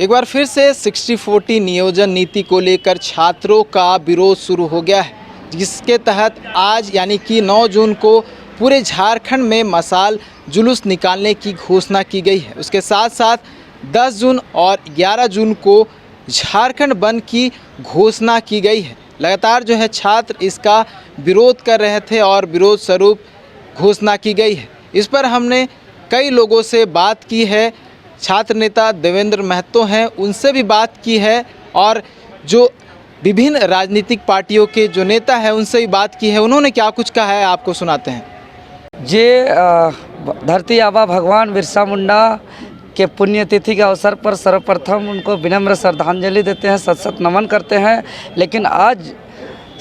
एक बार फिर से 60-40 नियोजन नीति को लेकर छात्रों का विरोध शुरू हो गया है, जिसके तहत आज यानी कि 9 जून को पूरे झारखंड में मशाल जुलूस निकालने की घोषणा की गई है। उसके साथ साथ 10 जून और 11 जून को झारखंड बंद की घोषणा की गई है। लगातार जो है छात्र इसका विरोध कर रहे थे और विरोध स्वरूप घोषणा की गई है। इस पर हमने कई लोगों से बात की है। छात्र नेता देवेंद्र महतो हैं, उनसे भी बात की है और जो विभिन्न राजनीतिक पार्टियों के जो नेता हैं उनसे भी बात की है। उन्होंने क्या कुछ कहा है आपको सुनाते हैं। धरती आबा भगवान बिरसा मुंडा के पुण्यतिथि के अवसर पर सर्वप्रथम उनको विनम्र श्रद्धांजलि देते हैं, सत सत नमन करते हैं। लेकिन आज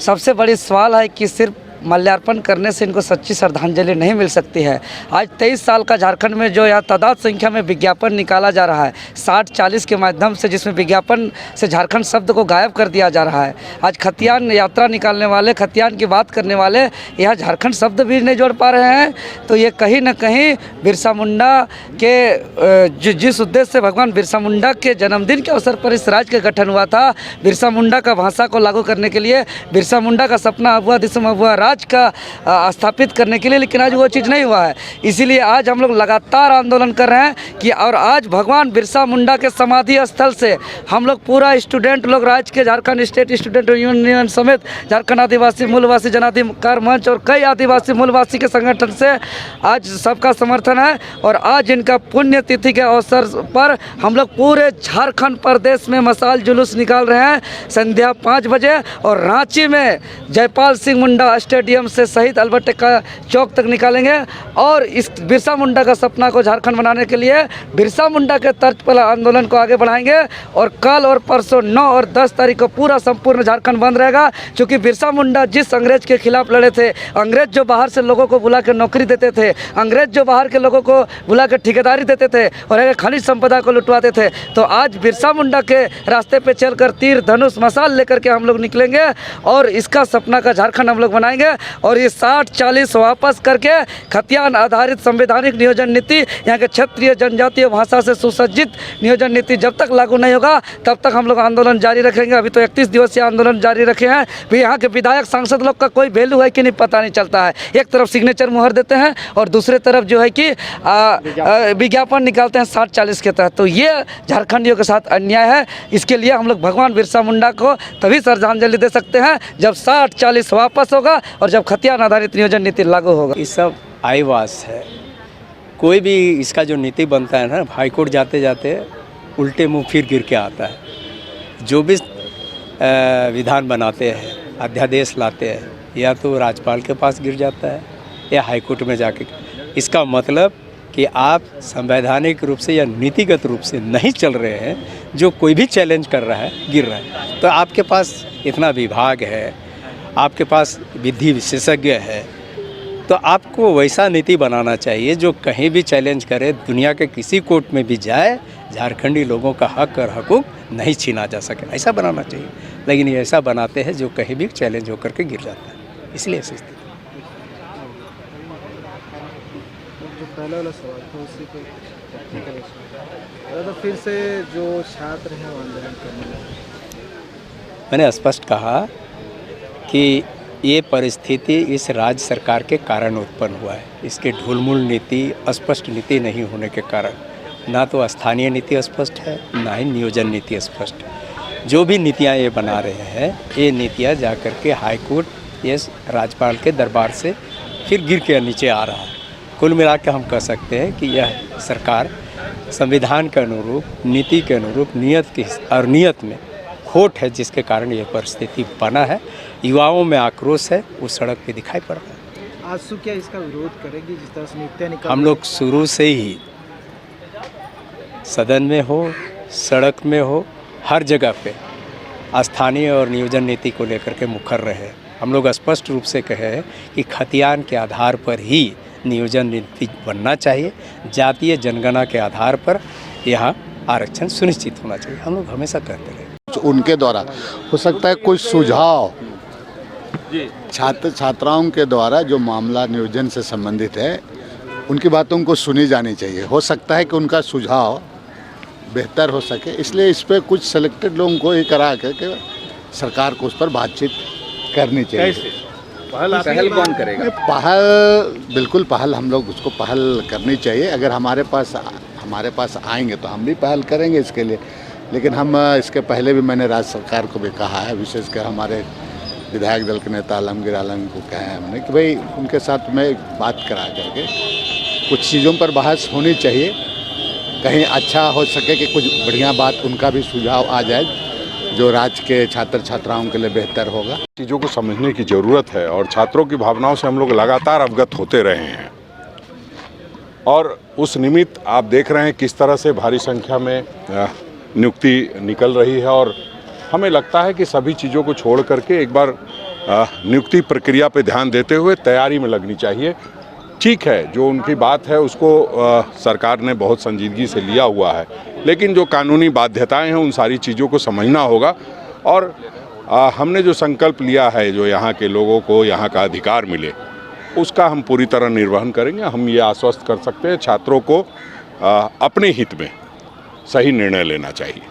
सबसे बड़ी सवाल है कि सिर्फ माल्यार्पण करने से इनको सच्ची श्रद्धांजलि नहीं मिल सकती है। आज 23 साल का झारखंड में जो यहाँ तादाद संख्या में विज्ञापन निकाला जा रहा है 60-40 के माध्यम से, जिसमें विज्ञापन से झारखंड शब्द को गायब कर दिया जा रहा है। आज खतियान यात्रा निकालने वाले, खतियान की बात करने वाले यहाँ झारखंड शब्द भी नहीं जोड़ पा रहे हैं। तो ये कहीं ना कहीं बिरसा मुंडा के जिस उद्देश्य से भगवान बिरसा मुंडा के जन्मदिन के अवसर पर इस राज्य का गठन हुआ था, बिरसा मुंडा का भाषा को लागू करने के लिए, बिरसा मुंडा का सपना अबुआ दिसम अबुआ राज का स्थापित करने के लिए, लेकिन आज वो चीज़ नहीं हुआ है। इसीलिए आज हम लोग लगातार आंदोलन कर रहे हैं कि और आज भगवान बिरसा मुंडा के समाधि स्थल से हम लोग पूरा स्टूडेंट लोग, राज्य के झारखंड स्टेट स्टूडेंट यूनियन समेत झारखंड आदिवासी मूलवासी जनाधिकार मंच और कई आदिवासी मूलवासी के संगठन से आज सबका समर्थन है। और आज इनका पुण्यतिथि के अवसर पर हम लोग पूरे झारखंड प्रदेश में मशाल जुलूस निकाल रहे हैं संध्या 5 बजे, और रांची में जयपाल सिंह मुंडा स्टेडियम से शहीद अल्बर्ट का चौक तक निकालेंगे। और इस बिरसा मुंडा का सपना को झारखंड बनाने के लिए बिरसा मुंडा के तर्ज पर आंदोलन को आगे बढ़ाएंगे। और कल और परसों 9 और 10 तारीख को पूरा संपूर्ण झारखंड बंद रहेगा, क्योंकि बिरसा मुंडा जिस अंग्रेज के खिलाफ लड़े थे, अंग्रेज जो बाहर से लोगों को बुला कर नौकरी देते थे, अंग्रेज जो बाहर के लोगों को बुला कर ठेकेदारी देते थे और खनिज संपदा को लुटवाते थे, तो आज बिरसा मुंडा के रास्ते पे चलकर तीर धनुष मशाल लेकर के हम लोग निकलेंगे और इसका सपना का झारखंड हम लोग बनाएंगे। और ये 60-40 वापस करके खतियान आधारित संवैधानिक नियोजन नीति, यहाँ के क्षेत्रीय जनजातीय भाषा से सुसज्जित नियोजन नीति जब तक लागू नहीं होगा तब तक हम लोग आंदोलन जारी रखेंगे। अभी तो 31 दिवसीय आंदोलन जारी रखे हैं। फिर यहाँ के विधायक सांसद लोग का कोई वैल्यू है कि नहीं पता नहीं चलता है। एक तरफ सिग्नेचर मुहर देते हैं और दूसरे तरफ जो है कि विज्ञापन निकालते हैं 60-40 के तहत। तो ये झारखंडियों के साथ अन्याय है। इसके लिए हम लोग भगवान बिरसा मुंडा को तभी श्रद्धांजलि दे सकते हैं जब 60-40 वापस होगा और जब खतियान आधारित नियोजन नीति लागू होगा। ये सब आईवास है। कोई भी इसका जो नीति बनता है ना, हाईकोर्ट जाते जाते उल्टे मुंह फिर गिर के आता है। जो भी विधान बनाते हैं, अध्यादेश लाते हैं, या तो राज्यपाल के पास गिर जाता है या हाईकोर्ट में जाके। इसका मतलब कि आप संवैधानिक रूप से या नीतिगत रूप से नहीं चल रहे हैं। जो कोई भी चैलेंज कर रहा है गिर रहा है। तो आपके पास इतना विभाग है, आपके पास विधि विशेषज्ञ है, तो आपको वैसा नीति बनाना चाहिए जो कहीं भी चैलेंज करे, दुनिया के किसी कोर्ट में भी जाए, झारखंडी लोगों का हक और हकूक नहीं छीना जा सके, ऐसा बनाना चाहिए। लेकिन ये ऐसा बनाते हैं जो कहीं भी चैलेंज होकर के गिर जाता है। इसलिए ऐसी स्थिति। जो पहला वाला सवाल था उसी पे तो फिर से जो छात्र हैं आंदोलन करने लगे। मैंने स्पष्ट कहा कि ये परिस्थिति इस राज्य सरकार के कारण उत्पन्न हुआ है। इसके ढुलमुल नीति, स्पष्ट नीति नहीं होने के कारण, ना तो स्थानीय नीति स्पष्ट है, ना ही नियोजन नीति स्पष्ट है। जो भी नीतियाँ ये बना रहे हैं, ये नीतियाँ जा कर के हाईकोर्ट, ये राज्यपाल के दरबार से फिर गिर के नीचे आ रहा है। कुल मिला के हम कह सकते हैं कि यह सरकार संविधान के अनुरूप, नीति के अनुरूप, नियत में खोट है, जिसके कारण ये परिस्थिति बना है। युवाओं में आक्रोश है, वो सड़क पे दिखाई पड़ रहा है। आजसू क्या इसका विरोध करेगी? जिस तरह से नीतियाँ निकाल, हम लोग शुरू से ही सदन में हो, सड़क में हो, हर जगह पे स्थानीय और नियोजन नीति को लेकर के मुखर रहे। हम लोग स्पष्ट रूप से कहे कि खतियान के आधार पर ही नियोजन नीति बनना चाहिए। जातीय जनगणना के आधार पर यहाँ आरक्षण सुनिश्चित होना चाहिए। हम लोग हमेशा कहते रहे। उनके द्वारा हो सकता है कोई सुझाव, छात्र छात्राओं के द्वारा जो मामला नियोजन से संबंधित है, उनकी बातों को सुनी जानी चाहिए। हो सकता है कि उनका सुझाव बेहतर हो सके, इसलिए इस पर कुछ सेलेक्टेड लोगों को ही करा करके सरकार को उस पर बातचीत करनी चाहिए। कैसे पहल कौन करेगा? पहल बिल्कुल पहल हम लोग उसको पहल करनी चाहिए। अगर हमारे पास आएंगे तो हम भी पहल करेंगे इसके लिए। लेकिन हम इसके पहले भी मैंने राज्य सरकार को भी कहा है, विशेषकर हमारे विधायक दल के नेता आलमगीर आलम को कहा है हमने कि भाई उनके साथ में एक बात करा करके कुछ चीज़ों पर बहस होनी चाहिए, कहीं अच्छा हो सके कि कुछ बढ़िया बात उनका भी सुझाव आ जाए जो राज्य के छात्र छात्राओं के लिए बेहतर होगा। चीज़ों को समझने की ज़रूरत है और छात्रों की भावनाओं से हम लोग लगातार अवगत होते रहे हैं और उस निमित्त आप देख रहे हैं किस तरह से भारी संख्या में नियुक्ति निकल रही है और हमें लगता है कि सभी चीज़ों को छोड़ करके एक बार नियुक्ति प्रक्रिया पे ध्यान देते हुए तैयारी में लगनी चाहिए। ठीक है, जो उनकी बात है उसको सरकार ने बहुत संजीदगी से लिया हुआ है, लेकिन जो कानूनी बाध्यताएं हैं उन सारी चीज़ों को समझना होगा और हमने जो संकल्प लिया है जो यहाँ के लोगों को यहाँ का अधिकार मिले उसका हम पूरी तरह निर्वहन करेंगे। हम ये आश्वस्त कर सकते हैं छात्रों को अपने हित में सही निर्णय लेना चाहिए।